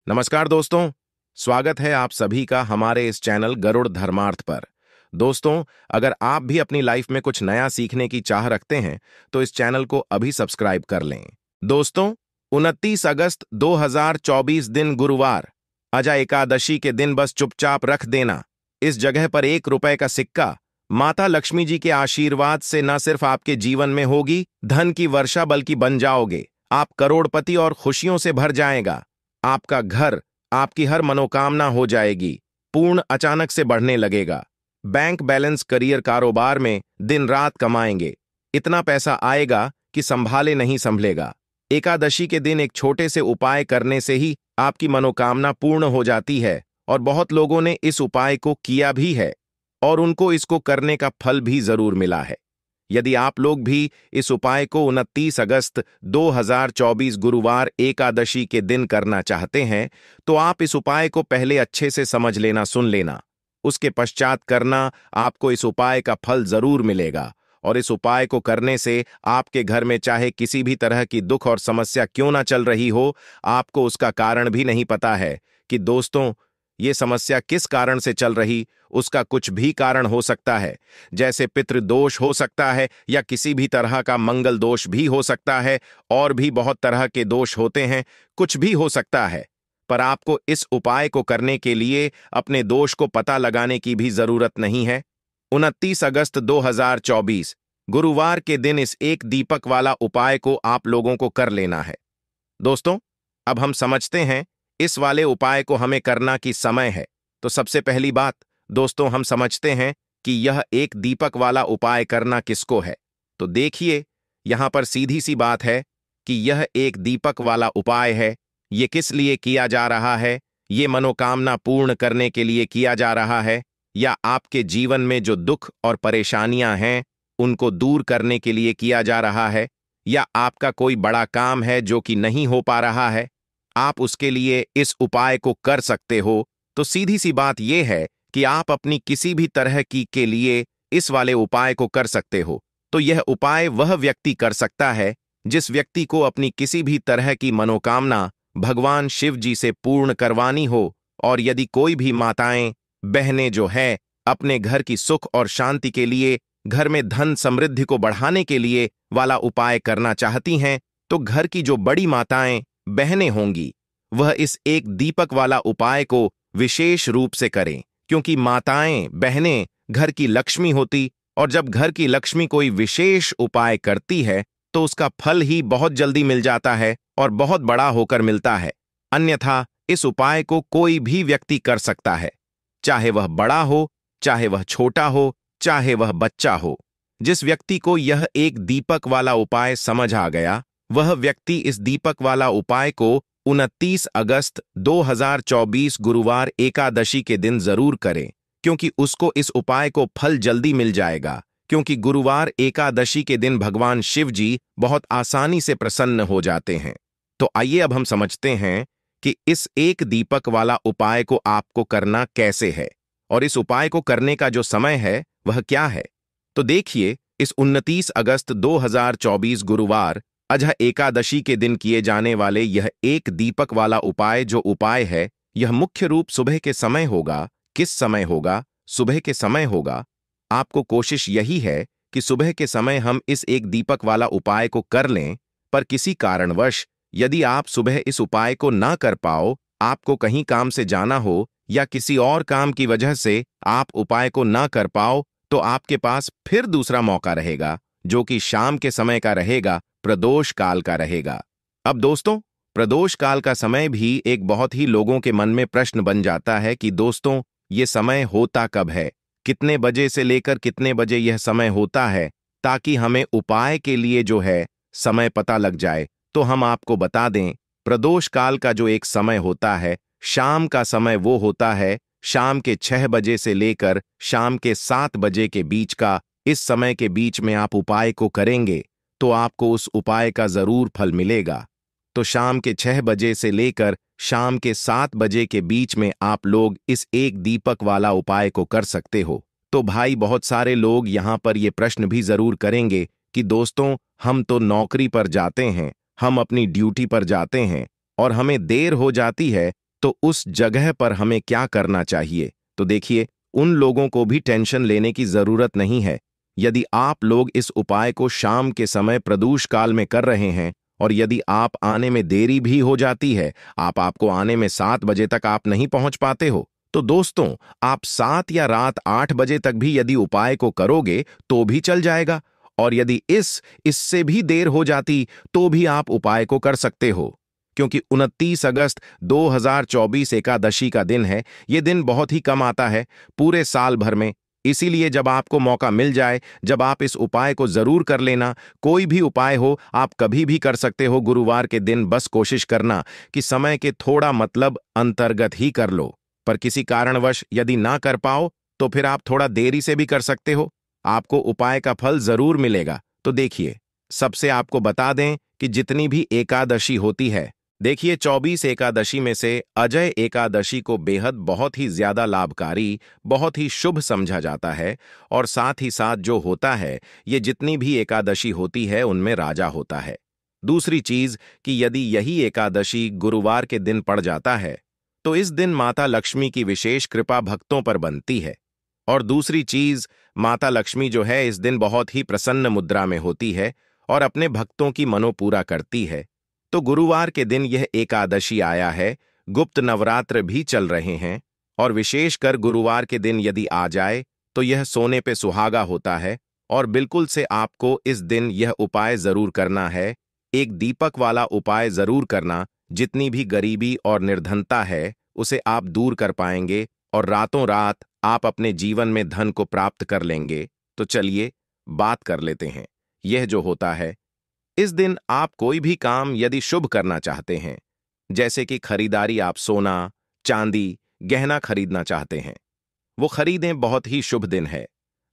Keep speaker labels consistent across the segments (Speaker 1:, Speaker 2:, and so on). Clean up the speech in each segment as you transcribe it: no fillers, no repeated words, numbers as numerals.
Speaker 1: नमस्कार दोस्तों। स्वागत है आप सभी का हमारे इस चैनल गरुड़ धर्मार्थ पर। दोस्तों, अगर आप भी अपनी लाइफ में कुछ नया सीखने की चाह रखते हैं तो इस चैनल को अभी सब्सक्राइब कर लें। दोस्तों, 29 अगस्त 2024 दिन गुरुवार, अजा एकादशी के दिन बस चुपचाप रख देना इस जगह पर 1 रुपए का सिक्का माता लक्ष्मी जी के आशीर्वाद से न सिर्फ आपके जीवन में होगी धन की वर्षा, बल्कि बन जाओगे आप करोड़पति और खुशियों से भर जाएगा। आपका घर, आपकी हर मनोकामना हो जाएगी पूर्ण, अचानक से बढ़ने लगेगा। बैंक बैलेंस, करियर, कारोबार में दिन रात कमाएंगे। इतना पैसा आएगा कि संभाले नहीं संभलेगा। एकादशी के दिन एक छोटे से उपाय करने से ही आपकी मनोकामना पूर्ण हो जाती है और बहुत लोगों ने इस उपाय को किया भी है और उनको इसको करने का फल भी जरूर मिला है। यदि आप लोग भी इस उपाय को 29 अगस्त 2024 गुरुवार एकादशी के दिन करना चाहते हैं तो आप इस उपाय को पहले अच्छे से समझ लेना, सुन लेना। उसके पश्चात करना, आपको इस उपाय का फल जरूर मिलेगा। और इस उपाय को करने से आपके घर में चाहे किसी भी तरह की दुख और समस्या क्यों ना चल रही हो, आपको उसका कारण भी नहीं पता है कि दोस्तों ये समस्या किस कारण से चल रही। उसका कुछ भी कारण हो सकता है, जैसे पितृदोष हो सकता है या किसी भी तरह का मंगल दोष भी हो सकता है, और भी बहुत तरह के दोष होते हैं, कुछ भी हो सकता है। पर आपको इस उपाय को करने के लिए अपने दोष को पता लगाने की भी जरूरत नहीं है। 29 अगस्त 2024 गुरुवार के दिन इस एक दीपक वाला उपाय को आप लोगों को कर लेना है। दोस्तों, अब हम समझते हैं इस वाले उपाय को हमें करना की समय है। तो सबसे पहली बात दोस्तों, हम समझते हैं कि यह एक दीपक वाला उपाय करना किसको है। तो देखिए, यहां पर सीधी सी बात है कि यह एक दीपक वाला उपाय है। ये किस लिए किया जा रहा है? ये मनोकामना पूर्ण करने के लिए किया जा रहा है, या आपके जीवन में जो दुख और परेशानियां हैं उनको दूर करने के लिए किया जा रहा है, या आपका कोई बड़ा काम है जो कि नहीं हो पा रहा है, आप उसके लिए इस उपाय को कर सकते हो। तो सीधी सी बात यह है कि आप अपनी किसी भी तरह की के लिए इस वाले उपाय को कर सकते हो। तो यह उपाय वह व्यक्ति कर सकता है जिस व्यक्ति को अपनी किसी भी तरह की मनोकामना भगवान शिव जी से पूर्ण करवानी हो। और यदि कोई भी माताएं, बहनें जो है अपने घर की सुख और शांति के लिए, घर में धन समृद्धि को बढ़ाने के लिए वाला उपाय करना चाहती हैं, तो घर की जो बड़ी माताएं, बहनें होंगी, वह इस एक दीपक वाला उपाय को विशेष रूप से करें। क्योंकि माताएं, बहनें घर की लक्ष्मी होती, और जब घर की लक्ष्मी कोई विशेष उपाय करती है तो उसका फल ही बहुत जल्दी मिल जाता है और बहुत बड़ा होकर मिलता है। अन्यथा इस उपाय को कोई भी व्यक्ति कर सकता है, चाहे वह बड़ा हो, चाहे वह छोटा हो, चाहे वह बच्चा हो। जिस व्यक्ति को यह एक दीपक वाला उपाय समझ आ गया, वह व्यक्ति इस दीपक वाला उपाय को 29 अगस्त 2024 गुरुवार एकादशी के दिन जरूर करें, क्योंकि उसको इस उपाय को फल जल्दी मिल जाएगा। क्योंकि गुरुवार एकादशी के दिन भगवान शिव जी बहुत आसानी से प्रसन्न हो जाते हैं। तो आइए अब हम समझते हैं कि इस एक दीपक वाला उपाय को आपको करना कैसे है, और इस उपाय को करने का जो समय है वह क्या है। तो देखिए, इस 29 अगस्त 2024 गुरुवार अजह एकादशी के दिन किए जाने वाले यह एक दीपक वाला उपाय जो उपाय है, यह मुख्य रूप सुबह के समय होगा। किस समय होगा? सुबह के समय होगा। आपको कोशिश यही है कि सुबह के समय हम इस एक दीपक वाला उपाय को कर लें। पर किसी कारणवश यदि आप सुबह इस उपाय को ना कर पाओ, आपको कहीं काम से जाना हो या किसी और काम की वजह से आप उपाय को ना कर पाओ, तो आपके पास फिर दूसरा मौका रहेगा, जो कि शाम के समय का रहेगा, प्रदोष काल का रहेगा। अब दोस्तों, प्रदोष काल का समय भी एक बहुत ही लोगों के मन में प्रश्न बन जाता है कि दोस्तों ये समय होता कब है, कितने बजे से लेकर कितने बजे यह समय होता है, ताकि हमें उपाय के लिए जो है समय पता लग जाए। तो हम आपको बता दें, प्रदोष काल का जो एक समय होता है, शाम का समय वो होता है शाम के 6 बजे से लेकर शाम के 7 बजे के बीच का। इस समय के बीच में आप उपाय को करेंगे तो आपको उस उपाय का जरूर फल मिलेगा। तो शाम के 6 बजे से लेकर शाम के 7 बजे के बीच में आप लोग इस एक दीपक वाला उपाय को कर सकते हो। तो भाई, बहुत सारे लोग यहाँ पर ये प्रश्न भी जरूर करेंगे कि दोस्तों हम तो नौकरी पर जाते हैं, हम अपनी ड्यूटी पर जाते हैं और हमें देर हो जाती है, तो उस जगह पर हमें क्या करना चाहिए? तो देखिए, उन लोगों को भी टेंशन लेने की जरूरत नहीं है। यदि आप लोग इस उपाय को शाम के समय प्रदोष काल में कर रहे हैं और यदि आप आने में देरी भी हो जाती है, आपको आने में 7 बजे तक आप नहीं पहुंच पाते हो, तो दोस्तों, आप 7 या रात 8 बजे तक भी यदि उपाय को करोगे तो भी चल जाएगा। और यदि इससे भी देर हो जाती तो भी आप उपाय को कर सकते हो, क्योंकि 29 अगस्त 2024 एकादशी का दिन है। यह दिन बहुत ही कम आता है पूरे साल भर में। इसीलिए जब आपको मौका मिल जाए, जब आप इस उपाय को जरूर कर लेना। कोई भी उपाय हो, आप कभी भी कर सकते हो गुरुवार के दिन। बस कोशिश करना कि समय के थोड़ा मतलब अंतर्गत ही कर लो। पर किसी कारणवश यदि ना कर पाओ तो फिर आप थोड़ा देरी से भी कर सकते हो। आपको उपाय का फल जरूर मिलेगा। तो देखिए, सबसे आपको बता दें कि जितनी भी एकादशी होती है, देखिए 24 एकादशी में से अजय एकादशी को बेहद बहुत ही ज्यादा लाभकारी, बहुत ही शुभ समझा जाता है। और साथ ही साथ जो होता है, ये जितनी भी एकादशी होती है उनमें राजा होता है। दूसरी चीज कि यदि यही एकादशी गुरुवार के दिन पड़ जाता है तो इस दिन माता लक्ष्मी की विशेष कृपा भक्तों पर बनती है। और दूसरी चीज, माता लक्ष्मी जो है इस दिन बहुत ही प्रसन्न मुद्रा में होती है और अपने भक्तों की मनोपूरा करती है। तो गुरुवार के दिन यह एकादशी आया है, गुप्त नवरात्र भी चल रहे हैं, और विशेषकर गुरुवार के दिन यदि आ जाए तो यह सोने पे सुहागा होता है। और बिल्कुल से आपको इस दिन यह उपाय जरूर करना है, एक दीपक वाला उपाय जरूर करना। जितनी भी गरीबी और निर्धनता है उसे आप दूर कर पाएंगे और रातों रात आप अपने जीवन में धन को प्राप्त कर लेंगे। तो चलिए बात कर लेते हैं। यह जो होता है, इस दिन आप कोई भी काम यदि शुभ करना चाहते हैं, जैसे कि खरीदारी, आप सोना, चांदी, गहना खरीदना चाहते हैं, वो खरीदें। बहुत ही शुभ दिन है।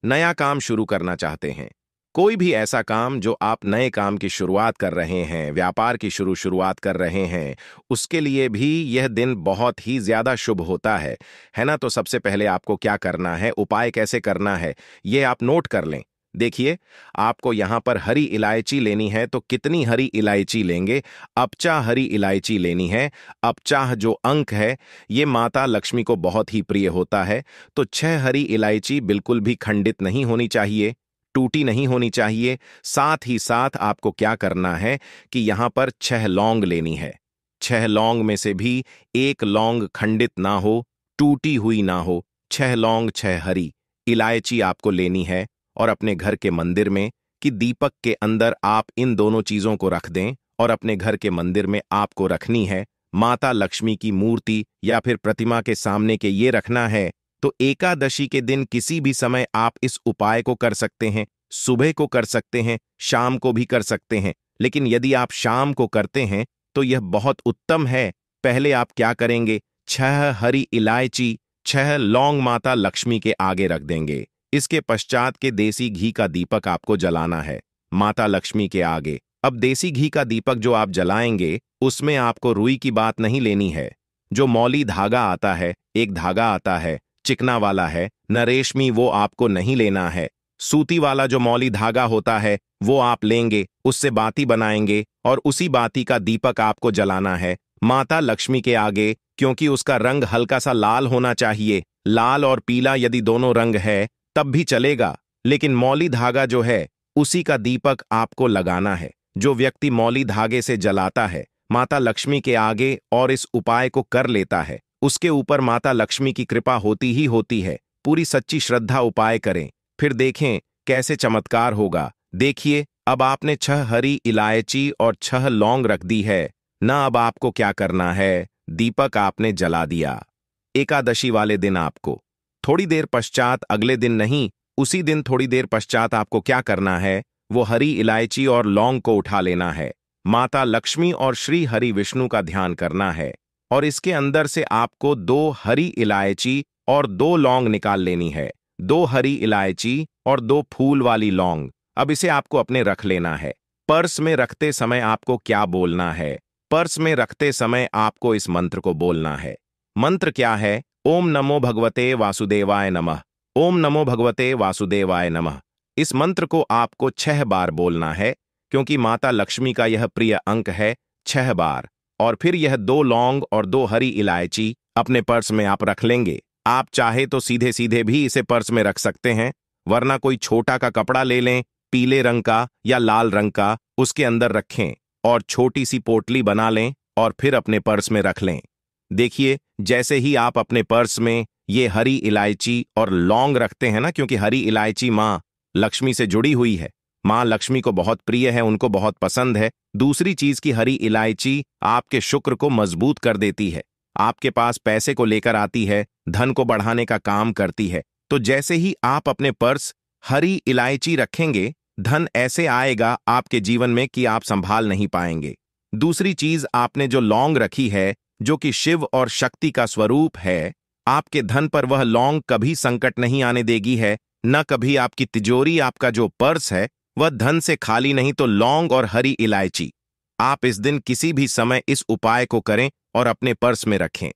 Speaker 1: नया काम शुरू करना चाहते हैं, कोई भी ऐसा काम जो आप नए काम की शुरुआत कर रहे हैं, व्यापार की शुरुआत कर रहे हैं, उसके लिए भी यह दिन बहुत ही ज्यादा शुभ होता है ना। तो सबसे पहले आपको क्या करना है, उपाय कैसे करना है, ये आप नोट कर लें। देखिए, आपको यहां पर हरी इलायची लेनी है। तो कितनी हरी इलायची लेंगे? अपचा हरी इलायची लेनी है। अपचा जो अंक है, ये माता लक्ष्मी को बहुत ही प्रिय होता है। तो 6 हरी इलायची बिल्कुल भी खंडित नहीं होनी चाहिए, टूटी नहीं होनी चाहिए। साथ ही साथ आपको क्या करना है कि यहां पर 6 लौंग लेनी है। 6 लौंग में से भी एक लौंग खंडित ना हो, टूटी हुई ना हो। 6 लौंग, 6 हरी इलायची आपको लेनी है। और अपने घर के मंदिर में कि दीपक के अंदर आप इन दोनों चीजों को रख दें। और अपने घर के मंदिर में आपको रखनी है माता लक्ष्मी की मूर्ति या फिर प्रतिमा के सामने के ये रखना है। तो एकादशी के दिन किसी भी समय आप इस उपाय को कर सकते हैं। सुबह को कर सकते हैं, शाम को भी कर सकते हैं। लेकिन यदि आप शाम को करते हैं तो यह बहुत उत्तम है। पहले आप क्या करेंगे, 6 हरी इलायची, 6 लौंग माता लक्ष्मी के आगे रख देंगे। इसके पश्चात के देसी घी का दीपक आपको जलाना है माता लक्ष्मी के आगे। अब देसी घी का दीपक जो आप जलाएंगे उसमें आपको रुई की बात नहीं लेनी है। जो मौली धागा आता है, एक धागा आता है, चिकना वाला है, न रेशमी, वो आपको नहीं लेना है। सूती वाला जो मौली धागा होता है वो आप लेंगे, उससे बाती बनाएंगे और उसी बाती का दीपक आपको जलाना है माता लक्ष्मी के आगे। क्योंकि उसका रंग हल्का सा लाल होना चाहिए। लाल और पीला यदि दोनों रंग है तब भी चलेगा, लेकिन मौली धागा जो है उसी का दीपक आपको लगाना है। जो व्यक्ति मौली धागे से जलाता है माता लक्ष्मी के आगे और इस उपाय को कर लेता है, उसके ऊपर माता लक्ष्मी की कृपा होती ही होती है। पूरी सच्ची श्रद्धा उपाय करें, फिर देखें कैसे चमत्कार होगा। देखिए, अब आपने 6 हरी इलायची और 6 लौंग रख दी है ना। अब आपको क्या करना है, दीपक आपने जला दिया। एकादशी वाले दिन आपको थोड़ी देर पश्चात, अगले दिन नहीं, उसी दिन थोड़ी देर पश्चात आपको क्या करना है, वो हरी इलायची और लौंग को उठा लेना है। माता लक्ष्मी और श्री हरि विष्णु का ध्यान करना है और इसके अंदर से आपको 2 हरी इलायची और 2 लौंग निकाल लेनी है। 2 हरी इलायची और 2 फूल वाली लौंग। अब इसे आपको अपने रख लेना है। पर्स में रखते समय आपको क्या बोलना है? पर्स में रखते समय आपको इस मंत्र को बोलना है। मंत्र क्या है? ओम नमो भगवते वासुदेवाय नमः। ओम नमो भगवते वासुदेवाय नमः। इस मंत्र को आपको 6 बार बोलना है, क्योंकि माता लक्ष्मी का यह प्रिय अंक है 6 बार। और फिर यह 2 लौंग और 2 हरी इलायची अपने पर्स में आप रख लेंगे। आप चाहे तो सीधे सीधे भी इसे पर्स में रख सकते हैं, वरना कोई छोटा का कपड़ा ले लें, पीले रंग का या लाल रंग का, उसके अंदर रखें और छोटी सी पोटली बना लें और फिर अपने पर्स में रख लें। देखिए, जैसे ही आप अपने पर्स में ये हरी इलायची और लौंग रखते हैं ना, क्योंकि हरी इलायची माँ लक्ष्मी से जुड़ी हुई है, माँ लक्ष्मी को बहुत प्रिय है, उनको बहुत पसंद है। दूसरी चीज की हरी इलायची आपके शुक्र को मजबूत कर देती है, आपके पास पैसे को लेकर आती है, धन को बढ़ाने का काम करती है। तो जैसे ही आप अपने पर्स हरी इलायची रखेंगे, धन ऐसे आएगा आपके जीवन में कि आप संभाल नहीं पाएंगे। दूसरी चीज, आपने जो लौंग रखी है, जो कि शिव और शक्ति का स्वरूप है, आपके धन पर वह लौंग कभी संकट नहीं आने देगी है, न कभी आपकी तिजोरी, आपका जो पर्स है वह धन से खाली नहीं। तो लौंग और हरी इलायची आप इस दिन किसी भी समय इस उपाय को करें और अपने पर्स में रखें।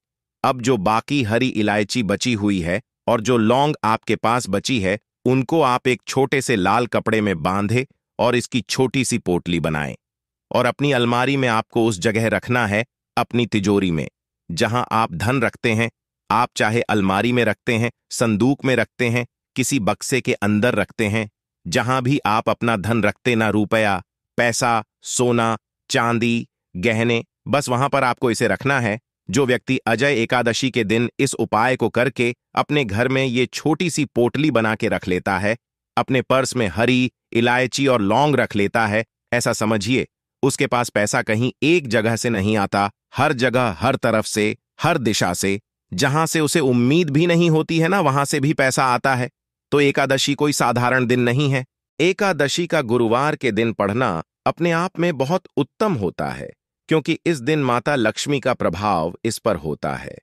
Speaker 1: अब जो बाकी हरी इलायची बची हुई है और जो लौंग आपके पास बची है, उनको आप एक छोटे से लाल कपड़े में बांधे और इसकी छोटी सी पोटली बनाएं और अपनी अलमारी में आपको उस जगह रखना है, अपनी तिजोरी में जहां आप धन रखते हैं। आप चाहे अलमारी में रखते हैं, संदूक में रखते हैं, किसी बक्से के अंदर रखते हैं, जहां भी आप अपना धन रखते, ना रुपया, पैसा, सोना, चांदी, गहने, बस वहां पर आपको इसे रखना है। जो व्यक्ति अजय एकादशी के दिन इस उपाय को करके अपने घर में ये छोटी सी पोटली बना के रख लेता है, अपने पर्स में हरी इलायची और लौंग रख लेता है, ऐसा समझिए उसके पास पैसा कहीं एक जगह से नहीं आता, हर जगह, हर तरफ से, हर दिशा से, जहां से उसे उम्मीद भी नहीं होती है ना, वहां से भी पैसा आता है। तो एकादशी कोई साधारण दिन नहीं है। एकादशी का गुरुवार के दिन पढ़ना अपने आप में बहुत उत्तम होता है, क्योंकि इस दिन माता लक्ष्मी का प्रभाव इस पर होता है।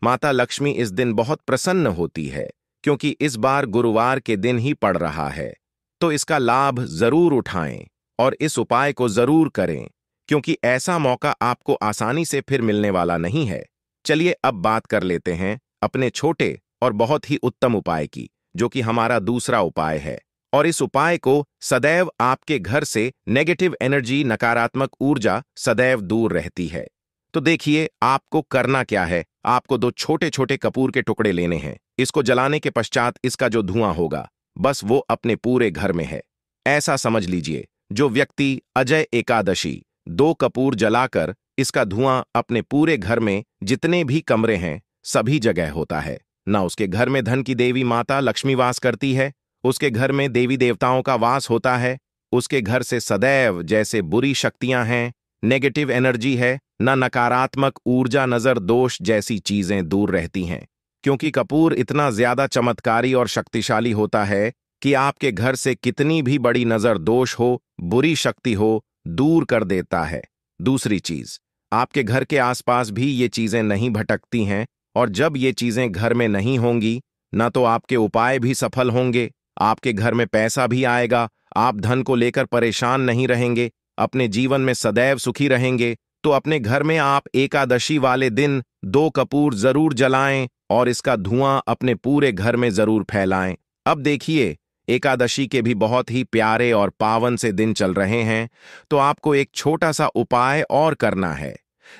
Speaker 1: माता लक्ष्मी इस दिन बहुत प्रसन्न होती है, क्योंकि इस बार गुरुवार के दिन ही पड़ रहा है। तो इसका लाभ जरूर उठाएं और इस उपाय को जरूर करें, क्योंकि ऐसा मौका आपको आसानी से फिर मिलने वाला नहीं है। चलिए अब बात कर लेते हैं अपने छोटे और बहुत ही उत्तम उपाय की, जो कि हमारा दूसरा उपाय है। और इस उपाय को सदैव आपके घर से नेगेटिव एनर्जी, नकारात्मक ऊर्जा सदैव दूर रहती है। तो देखिए, आपको करना क्या है। आपको 2 छोटे छोटे कपूर के टुकड़े लेने हैं। इसको जलाने के पश्चात इसका जो धुआं होगा, बस वो अपने पूरे घर में है। ऐसा समझ लीजिए, जो व्यक्ति अजय एकादशी 2 कपूर जलाकर इसका धुआं अपने पूरे घर में जितने भी कमरे हैं सभी जगह होता है ना, उसके घर में धन की देवी माता लक्ष्मी वास करती है, उसके घर में देवी देवताओं का वास होता है, उसके घर से सदैव जैसे बुरी शक्तियां हैं, नेगेटिव एनर्जी है ना, नकारात्मक ऊर्जा, नजर दोष जैसी चीजें दूर रहती हैं। क्योंकि कपूर इतना ज्यादा चमत्कारी और शक्तिशाली होता है कि आपके घर से कितनी भी बड़ी नजर दोष हो, बुरी शक्ति हो, दूर कर देता है। दूसरी चीज, आपके घर के आसपास भी ये चीजें नहीं भटकती हैं, और जब ये चीजें घर में नहीं होंगी, ना तो आपके उपाय भी सफल होंगे, आपके घर में पैसा भी आएगा, आप धन को लेकर परेशान नहीं रहेंगे, अपने जीवन में सदैव सुखी रहेंगे। तो अपने घर में आप एकादशी वाले दिन 2 कपूर जरूर जलाएं और इसका धुआं अपने पूरे घर में जरूर फैलाएं। अब देखिए, एकादशी के भी बहुत ही प्यारे और पावन से दिन चल रहे हैं, तो आपको एक छोटा सा उपाय और करना है,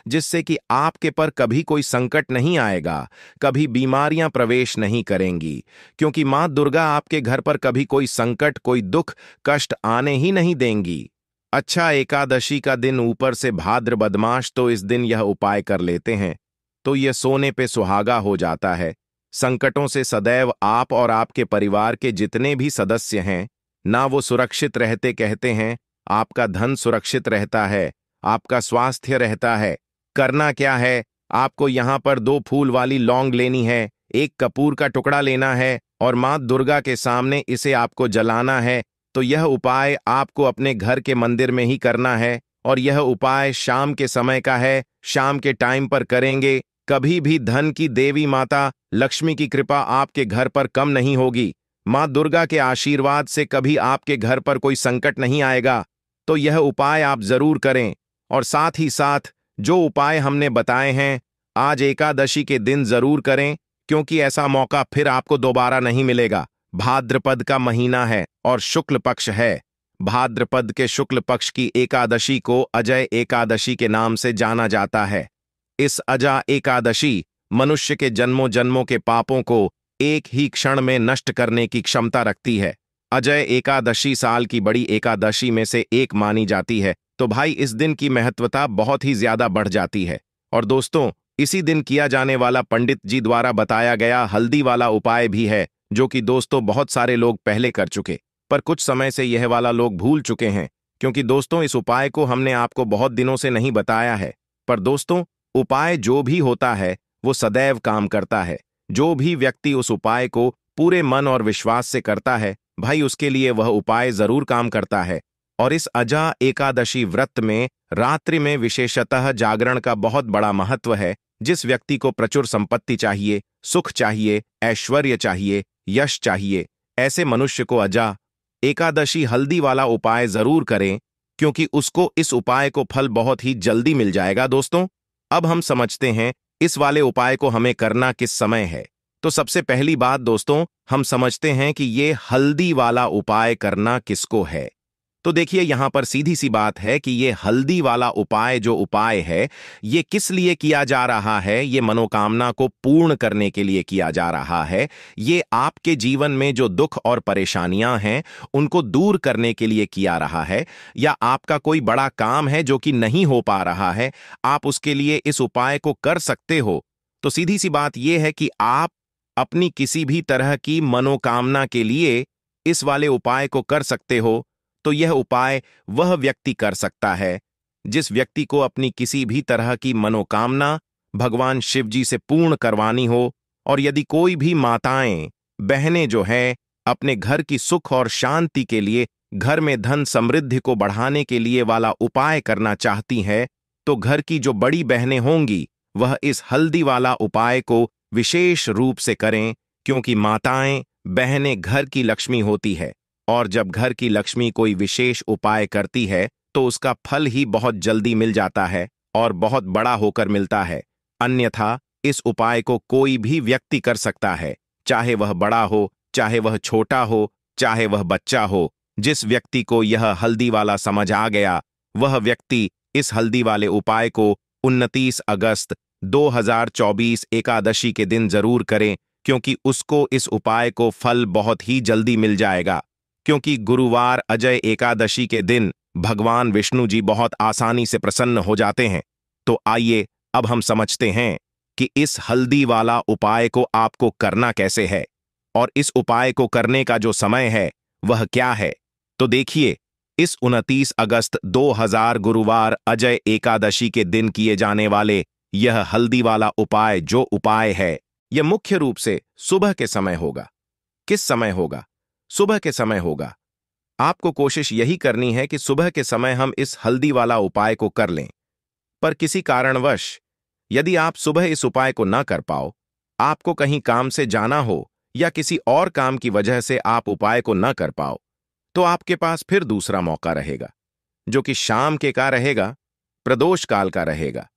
Speaker 1: जिससे कि आपके पर कभी कोई संकट नहीं आएगा, कभी बीमारियां प्रवेश नहीं करेंगी, क्योंकि मां दुर्गा आपके घर पर कभी कोई संकट, कोई दुख, कष्ट आने ही नहीं देंगी। अच्छा, एकादशी का दिन ऊपर से भाद्र बदमाश, तो इस दिन यह उपाय कर लेते हैं तो यह सोने पे सुहागा हो जाता है। संकटों से सदैव आप और आपके परिवार के जितने भी सदस्य हैं ना, वो सुरक्षित रहते। कहते हैं, आपका धन सुरक्षित रहता है, आपका स्वास्थ्य रहता है। करना क्या है, आपको यहां पर 2 फूल वाली लौंग लेनी है, 1 कपूर का टुकड़ा लेना है और मां दुर्गा के सामने इसे आपको जलाना है। तो यह उपाय आपको अपने घर के मंदिर में ही करना है, और यह उपाय शाम के समय का है, शाम के टाइम पर करेंगे। कभी भी धन की देवी माता लक्ष्मी की कृपा आपके घर पर कम नहीं होगी, मां दुर्गा के आशीर्वाद से कभी आपके घर पर कोई संकट नहीं आएगा। तो यह उपाय आप जरूर करें, और साथ ही साथ जो उपाय हमने बताए हैं आज एकादशी के दिन जरूर करें, क्योंकि ऐसा मौका फिर आपको दोबारा नहीं मिलेगा। भाद्रपद का महीना है और शुक्ल पक्ष है, भाद्रपद के शुक्ल पक्ष की एकादशी को अजय एकादशी के नाम से जाना जाता है। इस अजा एकादशी मनुष्य के जन्मों जन्मों के पापों को एक ही क्षण में नष्ट करने की क्षमता रखती है। अजय एकादशी साल की बड़ी एकादशी में से एक मानी जाती है, तो भाई इस दिन की महत्वता बहुत ही ज्यादा बढ़ जाती है। और दोस्तों, इसी दिन किया जाने वाला पंडित जी द्वारा बताया गया हल्दी वाला उपाय भी है, जो कि दोस्तों बहुत सारे लोग पहले कर चुके, पर कुछ समय से यह वाला लोग भूल चुके हैं, क्योंकि दोस्तों इस उपाय को हमने आपको बहुत दिनों से नहीं बताया है। पर दोस्तों, उपाय जो भी होता है वो सदैव काम करता है। जो भी व्यक्ति उस उपाय को पूरे मन और विश्वास से करता है, भाई उसके लिए वह उपाय जरूर काम करता है। और इस अजा एकादशी व्रत में रात्रि में विशेषतः जागरण का बहुत बड़ा महत्व है। जिस व्यक्ति को प्रचुर संपत्ति चाहिए, सुख चाहिए, ऐश्वर्य चाहिए, यश चाहिए, ऐसे मनुष्य को अजा एकादशी हल्दी वाला उपाय जरूर करें, क्योंकि उसको इस उपाय को फल बहुत ही जल्दी मिल जाएगा। दोस्तों, अब हम समझते हैं इस वाले उपाय को हमें करना किस समय है। तो सबसे पहली बात दोस्तों, हम समझते हैं कि ये हल्दी वाला उपाय करना किसको है। तो देखिए, यहां पर सीधी सी बात है कि ये हल्दी वाला उपाय जो उपाय है, ये किस लिए किया जा रहा है। ये मनोकामना को पूर्ण करने के लिए किया जा रहा है। ये आपके जीवन में जो दुख और परेशानियां हैं उनको दूर करने के लिए किया रहा है, या आपका कोई बड़ा काम है जो कि नहीं हो पा रहा है, आप उसके लिए इस उपाय को कर सकते हो। तो सीधी सी बात यह है कि आप अपनी किसी भी तरह की मनोकामना के लिए इस वाले उपाय को कर सकते हो। तो यह उपाय वह व्यक्ति कर सकता है जिस व्यक्ति को अपनी किसी भी तरह की मनोकामना भगवान शिव जी से पूर्ण करवानी हो। और यदि कोई भी माताएं बहनें जो हैं अपने घर की सुख और शांति के लिए, घर में धन समृद्धि को बढ़ाने के लिए वाला उपाय करना चाहती हैं, तो घर की जो बड़ी बहनें होंगी वह इस हल्दी वाला उपाय को विशेष रूप से करें, क्योंकि माताएं बहनें घर की लक्ष्मी होती है। और जब घर की लक्ष्मी कोई विशेष उपाय करती है तो उसका फल ही बहुत जल्दी मिल जाता है और बहुत बड़ा होकर मिलता है। अन्यथा इस उपाय को कोई भी व्यक्ति कर सकता है, चाहे वह बड़ा हो, चाहे वह छोटा हो, चाहे वह बच्चा हो। जिस व्यक्ति को यह हल्दी वाला समझ आ गया, वह व्यक्ति इस हल्दी वाले उपाय को 29 अगस्त 2024 एकादशी के दिन जरूर करें, क्योंकि उसको इस उपाय को फल बहुत ही जल्दी मिल जाएगा। क्योंकि गुरुवार अजय एकादशी के दिन भगवान विष्णु जी बहुत आसानी से प्रसन्न हो जाते हैं। तो आइए अब हम समझते हैं कि इस हल्दी वाला उपाय को आपको करना कैसे है, और इस उपाय को करने का जो समय है वह क्या है। तो देखिए, इस 29 अगस्त 2000 गुरुवार अजय एकादशी के दिन किए जाने वाले यह हल्दी वाला उपाय जो उपाय है, यह मुख्य रूप से सुबह के समय होगा। किस समय होगा? सुबह के समय होगा। आपको कोशिश यही करनी है कि सुबह के समय हम इस हल्दी वाला उपाय को कर लें। पर किसी कारणवश यदि आप सुबह इस उपाय को ना कर पाओ, आपको कहीं काम से जाना हो या किसी और काम की वजह से आप उपाय को ना कर पाओ, तो आपके पास फिर दूसरा मौका रहेगा, जो कि शाम के का रहेगा, प्रदोष काल का रहेगा।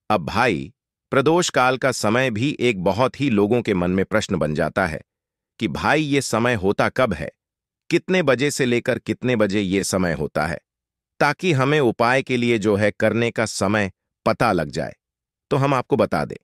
Speaker 1: अब भाई, प्रदोष काल का समय भी एक बहुत ही लोगों के मन में प्रश्न बन जाता है कि भाई ये समय होता कब है, कितने बजे से लेकर कितने बजे ये समय होता है, ताकि हमें उपाय के लिए जो है करने का समय पता लग जाए। तो हम आपको बता दें,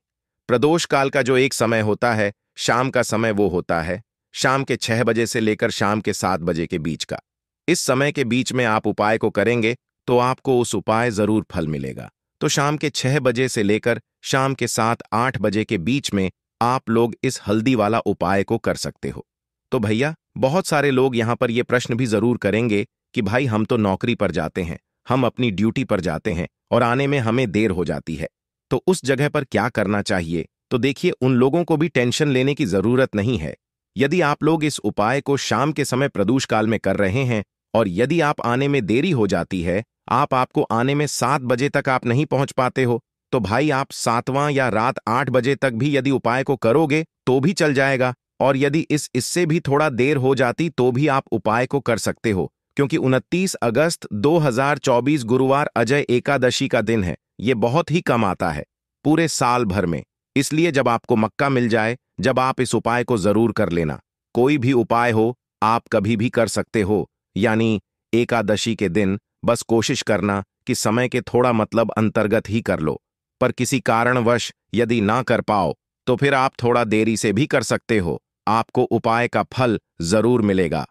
Speaker 1: प्रदोष काल का जो एक समय होता है, शाम का समय, वो होता है शाम के 6 बजे से लेकर शाम के 7 बजे के बीच का। इस समय के बीच में आप उपाय को करेंगे तो आपको उस उपाय जरूर फल मिलेगा। तो शाम के 6 बजे से लेकर शाम के 7-8 बजे के बीच में आप लोग इस हल्दी वाला उपाय को कर सकते हो। तो भैया, बहुत सारे लोग यहां पर यह प्रश्न भी जरूर करेंगे कि भाई हम तो नौकरी पर जाते हैं, हम अपनी ड्यूटी पर जाते हैं और आने में हमें देर हो जाती है, तो उस जगह पर क्या करना चाहिए। तो देखिए, उन लोगों को भी टेंशन लेने की जरूरत नहीं है। यदि आप लोग इस उपाय को शाम के समय प्रदोष काल में कर रहे हैं और यदि आप आने में देरी हो जाती है, आपको आने में 7 बजे तक आप नहीं पहुंच पाते हो, तो भाई आप 7वां या रात 8 बजे तक भी यदि उपाय को करोगे तो भी चल जाएगा। और यदि इससे भी थोड़ा देर हो जाती तो भी आप उपाय को कर सकते हो, क्योंकि 29 अगस्त 2024 गुरुवार अजय एकादशी का दिन है। ये बहुत ही कम आता है पूरे साल भर में। इसलिए जब आपको मौका मिल जाए, जब आप इस उपाय को जरूर कर लेना। कोई भी उपाय हो, आप कभी भी कर सकते हो, यानी एकादशी के दिन बस कोशिश करना कि समय के थोड़ा मतलब अंतर्गत ही कर लो, पर किसी कारणवश यदि ना कर पाओ तो फिर आप थोड़ा देरी से भी कर सकते हो, आपको उपाय का फल जरूर मिलेगा।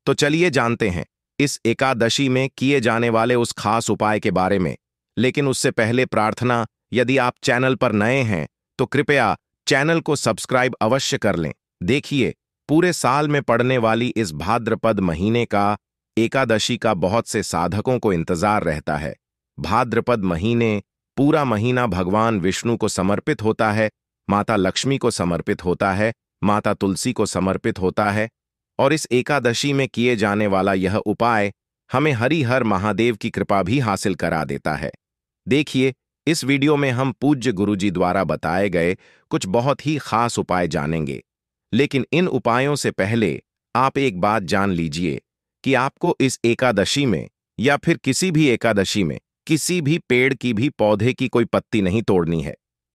Speaker 1: तो चलिए जानते हैं इस एकादशी में किए जाने वाले उस खास उपाय के बारे में। लेकिन उससे पहले प्रार्थना, यदि आप चैनल पर नए हैं तो कृपया चैनल को सब्सक्राइब अवश्य कर लें। देखिए, पूरे साल में पड़ने वाली इस भाद्रपद महीने का एकादशी का बहुत से साधकों को इंतजार रहता है। भाद्रपद महीने पूरा महीना भगवान विष्णु को समर्पित होता है, माता लक्ष्मी को समर्पित होता है, माता तुलसी को समर्पित होता है, और इस एकादशी में किए जाने वाला यह उपाय हमें हरिहर महादेव की कृपा भी हासिल करा देता है। देखिए, इस वीडियो में हम पूज्य गुरुजी द्वारा बताए गए कुछ बहुत ही खास उपाय जानेंगे। लेकिन इन उपायों से पहले आप एक बात जान लीजिए कि आपको इस एकादशी में या फिर किसी भी एकादशी में किसी भी पेड़ की भी पौधे की कोई पत्ती नहीं तोड़नी है।